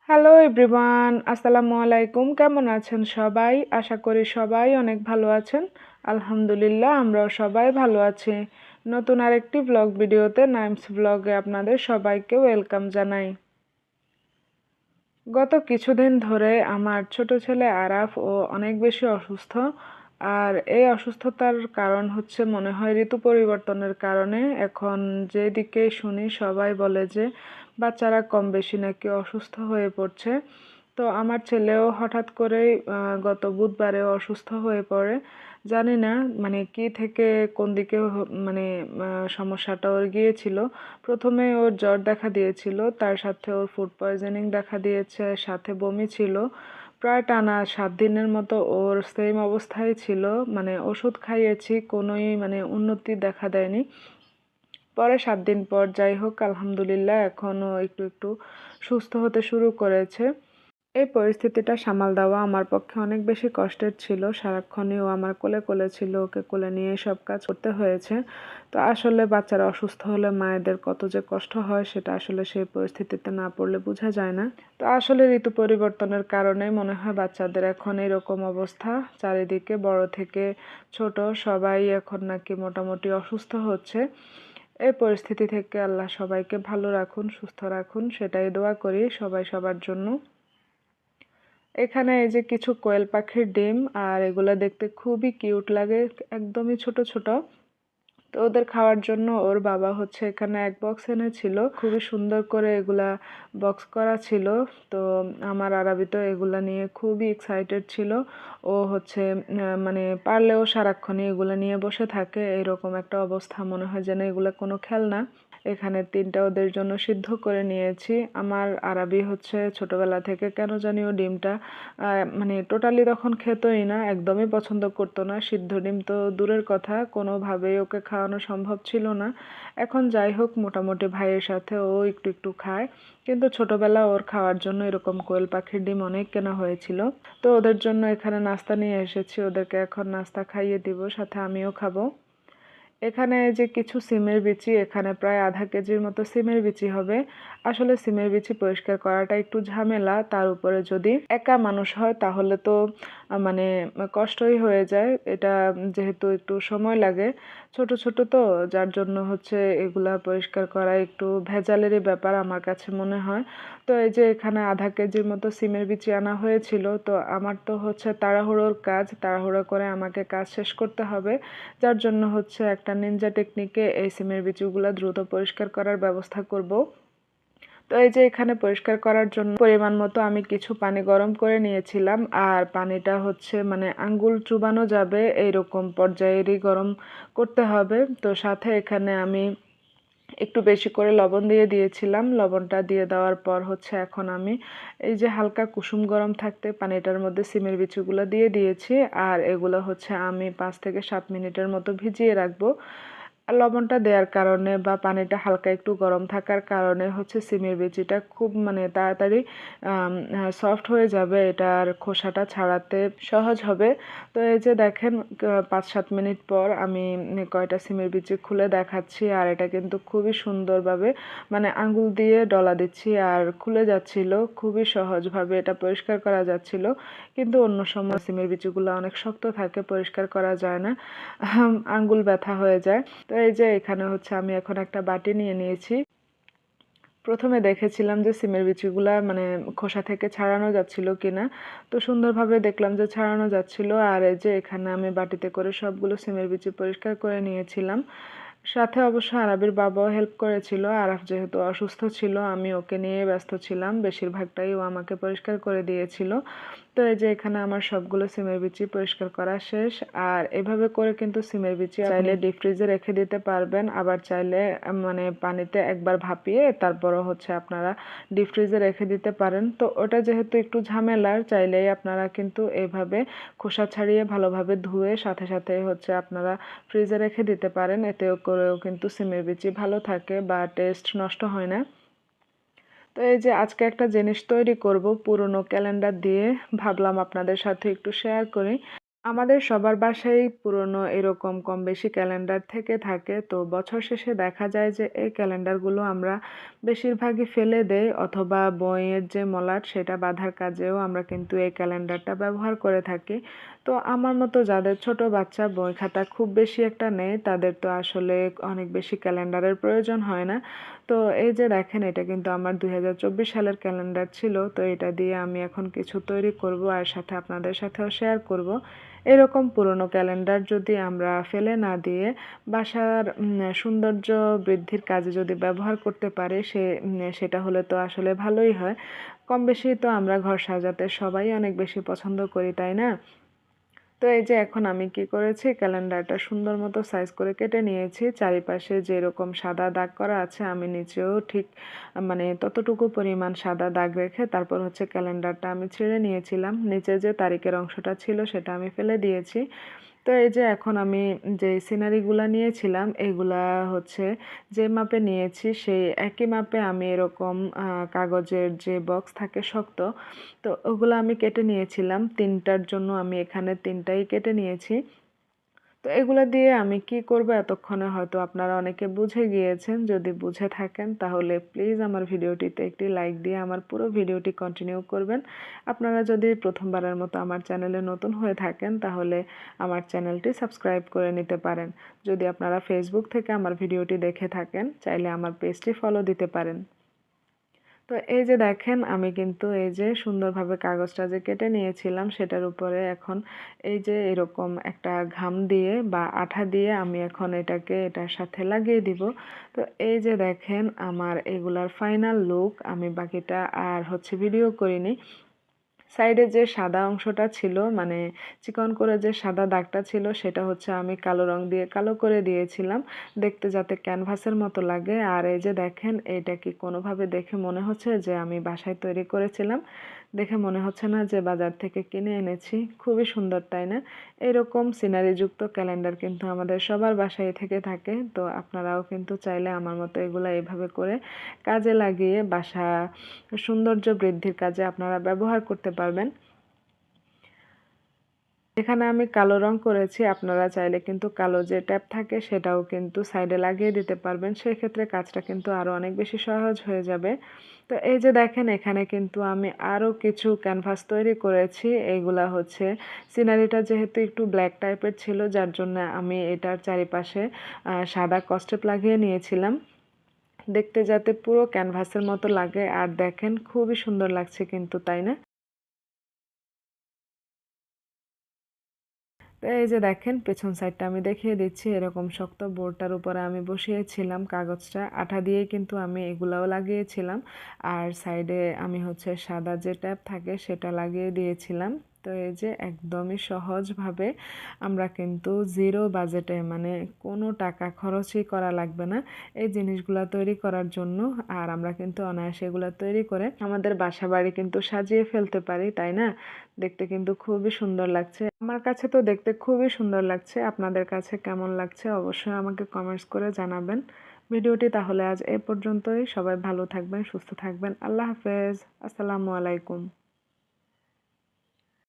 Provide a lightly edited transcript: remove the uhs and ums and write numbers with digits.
Hello everyone, আসসালামু আলাইকুম। কেমন আছেন সবাই? আশা করি সবাই অনেক ভালো আছেন। আলহামদুলিল্লাহ, আমরাও সবাই ভালো আছি। নতুন আরেকটি ব্লগ ভিডিওতে নাইমস ব্লগে আপনাদের সবাইকে ওয়েলকাম জানাই। গত কিছুদিন ধরে আমার ছোট ছেলে আরাফ ও অনেক বেশি অসুস্থ। আর এই অসুস্থতার কারণ হচ্ছে মনে হয় ঋতু পরিবর্তনের কারণে। এখন যেদিকে শুনি সবাই বলে যে বাচ্চারা কম বেশি নাকি অসুস্থ হয়ে পড়ছে। তো আমার ছেলেও হঠাৎ করেই গত বুধবারে অসুস্থ হয়ে পড়ে। জানি না মানে কি থেকে কোন দিকে মানে সমস্যাটা ওর গিয়েছিল। প্রথমে ওর জ্বর দেখা দিয়েছিল, তার সাথে ওর ফুড পয়জনিং দেখা দিয়েছে, সাথে বমি ছিল। প্রায় টানা 7 দিনের মতো ওর সেম অবস্থায় ছিল। মানে ওষুধ খাইয়েছি, কোনোই মানে উন্নতি দেখা দেয়নি। পরে 7 দিন পর যাই হোক আলহামদুলিল্লাহ এখনও একটু একটু সুস্থ হতে শুরু করেছে। এই পরিস্থিতিটা সামাল দেওয়া আমার পক্ষে অনেক বেশি কষ্টের ছিল। সারাক্ষণই ও আমার কোলে কোলে ছিল, ওকে কোলে নিয়ে সব কাজ করতে হয়েছে। তো আসলে বাচ্চারা অসুস্থ হলে মায়েদের কত যে কষ্ট হয় সেটা আসলে সেই পরিস্থিতিতে না পড়লে বোঝা যায় না। তো আসলে ঋতু পরিবর্তনের কারণে মনে হয় বাচ্চাদের এখন এরকম অবস্থা। চারিদিকে বড় থেকে ছোট সবাই এখন নাকি মোটামুটি অসুস্থ হচ্ছে। এই পরিস্থিতি থেকে আল্লাহ সবাইকে ভালো রাখুন, সুস্থ রাখুন, সেটাই দোয়া করি সবাই সবার জন্য। এখানে এই যে কিছু কোয়েল পাখির ডিম, আর এগুলো দেখতে খুবই কিউট লাগে, একদমই ছোট ছোট। তো ওদের খাওয়ার জন্য ওর বাবা হচ্ছে এখানে এক বক্স এনেছিল, খুবই সুন্দর করে এগুলা বক্স করা ছিল। তো আমার আরাবি তো এগুলা নিয়ে খুবই এক্সাইটেড ছিল। ও হচ্ছে মানে পারলেও সারাক্ষণই এগুলা নিয়ে বসে থাকে, এরকম একটা অবস্থা, মনে হয় যেন এগুলা কোনো খেলনা। এখানে 3টা ওদের জন্য সিদ্ধ করে নিয়েছি। আমার আরাবি হচ্ছে ছোটবেলা থেকে কেন জানি ও ডিমটা মানে টোটালি তখন খেতই না, একদমই পছন্দ করতো না। সিদ্ধ ডিম তো দূরের কথা, কোনোভাবেই ওকে খাওয়ানো সম্ভব ছিল না। এখন যাই হোক মোটামুটি ভাইয়ের সাথে ও একটু একটু খায়। কিন্তু ছোটবেলা ওর খাওয়ার জন্য এরকম কোয়েল পাখির ডিম অনেক কেনা হয়েছিল। তো ওদের জন্য এখানে নাস্তা নিয়ে এসেছি, ওদেরকে এখন নাস্তা খাইয়ে দিব, সাথে আমিও খাবো। এখানে যে কিছু সিমের বিচি, এখানে প্রায় আধা কেজির মতো সিমের বিচি হবে। আসলে সিমের বিচি পরিষ্কার করাটা একটু ঝামেলা, তার উপরে যদি একা মানুষ হয় তাহলে তো মানে কষ্টই হয়ে যায়। এটা যেহেতু একটু সময় লাগে, ছোট ছোট তো, যার জন্য হচ্ছে এগুলা পরিষ্কার করা একটু ভেজালেরই ব্যাপার আমার কাছে মনে হয়। তো এই যে এখানে আধা কেজির মতো সিমের বিচি আনা হয়েছিল। তো আমার তো হচ্ছে তাড়াহুড়োর কাজ, তাড়াহুড়ো করে আমাকে কাজ শেষ করতে হবে। যার জন্য হচ্ছে একটা নিনজা টেকনিকে এই সিমের বিচিগুলো দ্রুত পরিষ্কার করার ব্যবস্থা করব। তো এই যে এখানে পরিষ্কার করার জন্য পরিমাণ মতো আমি কিছু পানি গরম করে নিয়েছিলাম, আর পানিটা হচ্ছে মানে আঙ্গুল চুবানো যাবে এইরকম পর্যায়েরই গরম করতে হবে। তো সাথে এখানে আমি একটু বেশি করে লবণ দিয়ে দিয়েছিলাম। লবণটা দিয়ে দেওয়ার পর হচ্ছে এখন আমি এই যে হালকা কুসুম গরম থাকতে পানিটার মধ্যে সিমের বিচিগুলো দিয়ে দিয়েছি। আর এগুলো হচ্ছে আমি 5 থেকে 7 মিনিটের মতো ভিজিয়ে রাখবো। আর লবণটা দেওয়ার কারণে বা পানিটা হালকা একটু গরম থাকার কারণে হচ্ছে সিমের বিচিটা খুব মানে তাড়াতাড়ি সফট হয়ে যাবে, এটার খোসাটা ছাড়াতে সহজ হবে। তো এই যে দেখেন 5-7 মিনিট পর আমি কয়টা সিমের বিচি খুলে দেখাচ্ছি, আর এটা কিন্তু খুবই সুন্দরভাবে মানে আঙ্গুল দিয়ে ডলা দিচ্ছি আর খুলে যাচ্ছিল, খুবই সহজভাবে এটা পরিষ্কার করা যাচ্ছিল। কিন্তু অন্য সময় সিমের বিচিগুলো অনেক শক্ত থাকে, পরিষ্কার করা যায় না, আঙ্গুল ব্যথা হয়ে যায়। তো এই যে এখানে হচ্ছে আমি এখন একটা বাটি নিয়ে নিয়েছি। প্রথমে দেখেছিলাম যে সিমের বিচিগুলা মানে খোসা থেকে ছাড়ানো যাচ্ছিল কিনা। তো সুন্দরভাবে দেখলাম যে ছাড়ানো যাচ্ছিল। আর এই যে এখানে আমি বাটিতে করে সবগুলো সিমের বিচি পরিষ্কার করে নিয়েছিলাম। সাথে অবশ্য আরাবির বাবাও হেল্প করেছিল। আরাফ যেহেতু অসুস্থ ছিল, আমি ওকে নিয়ে ব্যস্ত ছিলাম, বেশিরভাগটাই ও আমাকে পরিষ্কার করে দিয়েছিল। তো এই যে এখানে আমার সবগুলো সিমের বিচি পরিষ্কার করা শেষ। আর এভাবে করে কিন্তু সিমের বিচি চাইলে ডিপ ফ্রিজে রেখে দিতে পারবেন, আবার চাইলে মানে পানিতে একবার ভাপিয়ে তারপরও হচ্ছে আপনারা ডিপ ফ্রিজে রেখে দিতে পারেন। তো ওটা যেহেতু একটু ঝামেলার, চাইলেই আপনারা কিন্তু এভাবে খোসা ছাড়িয়ে ভালোভাবে ধুয়ে সাথে সাথে হচ্ছে আপনারা ফ্রিজে রেখে দিতে পারেন। এতেও করেও কিন্তু সিমের বিচি ভালো থাকে বা টেস্ট নষ্ট হয় না। তো এই যে আজকে একটা জিনিস তৈরি করব পুরনো ক্যালেন্ডার দিয়ে, ভাবলাম আপনাদের সাথে একটু শেয়ার করি। আমাদের সবার বাসায় পুরনো এরকম কম বেশি ক্যালেন্ডার থেকে থাকে। তো বছর শেষে দেখা যায় যে এই ক্যালেন্ডারগুলো আমরা বেশিরভাগই ফেলে দেই, অথবা বইয়ের যে মলাট সেটা বাঁধার কাজেও আমরা কিন্তু এই ক্যালেন্ডারটা ব্যবহার করে থাকি। তো আমার মতো যাদের ছোট বাচ্চা, বই খাতা খুব বেশি একটা নেই, তাদের তো আসলে অনেক বেশি ক্যালেন্ডারের প্রয়োজন হয় না। তো এই যে দেখেন, এটা কিন্তু আমার 2024 সালের ক্যালেন্ডার ছিল। তো এটা দিয়ে আমি এখন কিছু তৈরি করব আর সাথে আপনাদের সাথেও শেয়ার করব। এরকম পুরনো ক্যালেন্ডার যদি আমরা ফেলে না দিয়ে বাসার সৌন্দর্য বৃদ্ধির কাজে যদি ব্যবহার করতে পারি, সেটা হলে তো আসলে ভালোই হয়। কম বেশি তো আমরা ঘর সাজাতে সবাই অনেক বেশি পছন্দ করি, তাই না? তো এই যে এখন আমি কি করেছি, ক্যালেন্ডারটা সুন্দর মতো সাইজ করে কেটে নিয়েছি। চারিপাশে যেরকম সাদা দাগ করা আছে, আমি নিচেও ঠিক মানে ততটুকু পরিমাণ সাদা দাগ রেখে তারপর হচ্ছে ক্যালেন্ডারটা আমি ছিঁড়ে নিয়েছিলাম। নিচে যে তারিখের অংশটা ছিল সেটা আমি ফেলে দিয়েছি। তো এই যে এখন আমি যে সিনারিগুলা নিয়েছিলাম, এগুলা হচ্ছে যে মাপে নিয়েছি সেই একই মাপে আমি এরকম কাগজের যে বক্স থাকে শক্ত, তো ওগুলো আমি কেটে নিয়েছিলাম। 3টার জন্য আমি এখানে 3টাই কেটে নিয়েছি। তো এগুলা দিয়ে আমি কি করব, এতক্ষণে হয়তো আপনারা অনেকে বুঝে গিয়েছেন। যদি বুঝে থাকেন তাহলে প্লিজ আমার ভিডিওটিতে একটি লাইক দিয়ে আমার পুরো ভিডিওটি কন্টিনিউ করবেন। আপনারা যদি প্রথমবারের মতো আমার চ্যানেলে নতুন হয়ে থাকেন তাহলে আমার চ্যানেলটি সাবস্ক্রাইব করে নিতে পারেন। যদি আপনারা ফেসবুক থেকে আমার ভিডিওটি দেখে থাকেন, চাইলে আমার পেজটি ফলো দিতে পারেন। তো এই যে দেখেন, আমি কিন্তু এই যে সুন্দরভাবে কাগজটা যে কেটে নিয়েছিলাম সেটার উপরে এখন এই যে এরকম একটা ঘাম দিয়ে বা আঠা দিয়ে আমি এখন এটার সাথে লাগিয়ে দিব। তো এই যে দেখেন আমার এগুলার ফাইনাল লুক। আমি বাকিটা আর হচ্ছে ভিডিও করিনি। সাইডে যে সাদা অংশটা ছিল, মানে চিকন করে যে সাদা দাগটা ছিল, সেটা হচ্ছে আমি কালো রং দিয়ে কালো করে দিয়েছিলাম, দেখতে যাতে ক্যানভাসের মতো লাগে। আর এই যে দেখেন, এটা কি কোনোভাবে দেখে মনে হচ্ছে যে আমি বাসায় তৈরি করেছিলাম? দেখে মনে হচ্ছে না যে বাজার থেকে কিনে এনেছি? খুবই সুন্দর, তাই না? এরকম সিনারিযুক্ত ক্যালেন্ডার কিন্তু আমাদের সবার বাসায় থেকে থাকে। তো আপনারাও কিন্তু চাইলে আমার মতো এগুলা এইভাবে করে কাজে লাগিয়ে বাসা সৌন্দর্য বৃদ্ধির কাজে আপনারা ব্যবহার করতে পারবেন। এখানে আমি কালো রং করেছি, আপনারা চাইলে কিন্তু কালো যে ট্যাপ থাকে সেটাও কিন্তু সাইডে লাগিয়ে দিতে পারবেন। সেক্ষেত্রে কাজটা কিন্তু আরও অনেক বেশি সহজ হয়ে যাবে। তো এই যে দেখেন, এখানে কিন্তু আমি আরও কিছু ক্যানভাস তৈরি করেছি। এইগুলা হচ্ছে সিনারিটা যেহেতু একটু ব্ল্যাক টাইপের ছিল, যার জন্য আমি এটার চারিপাশে সাদা কস্টেপ লাগিয়ে নিয়েছিলাম, দেখতে যাতে পুরো ক্যানভাসের মতো লাগে। আর দেখেন, খুবই সুন্দর লাগছে কিন্তু, তাই না? তো এই যে দেখেন, পেছন সাইডটা আমি দেখিয়ে দিচ্ছি। এরকম শক্ত বোর্ডটার উপরে আমি বসিয়েছিলাম কাগজটা, আঠা দিয়ে কিন্তু আমি এগুলাও লাগিয়েছিলাম। আর সাইডে আমি হচ্ছে সাদা যে ট্যাপ থাকে সেটা লাগিয়ে দিয়েছিলাম। তো এই যে একদমই সহজভাবে আমরা কিন্তু জিরো বাজেটে, মানে কোনো টাকা খরচই করা লাগবে না এই জিনিসগুলা তৈরি করার জন্য। আর আমরা কিন্তু অনায়াসে এগুলা তৈরি করে আমাদের বাসা বাড়ি কিন্তু সাজিয়ে ফেলতে পারি, তাই না? দেখতে কিন্তু খুবই সুন্দর লাগছে। আমার কাছে তো দেখতে খুবই সুন্দর লাগছে। আপনাদের কাছে কেমন লাগছে অবশ্যই আমাকে কমেন্টস করে জানাবেন। ভিডিওটি তাহলে আজ এ পর্যন্তই। সবাই ভালো থাকবেন, সুস্থ থাকবেন। আল্লাহ হাফেজ। আসসালামু আলাইকুম।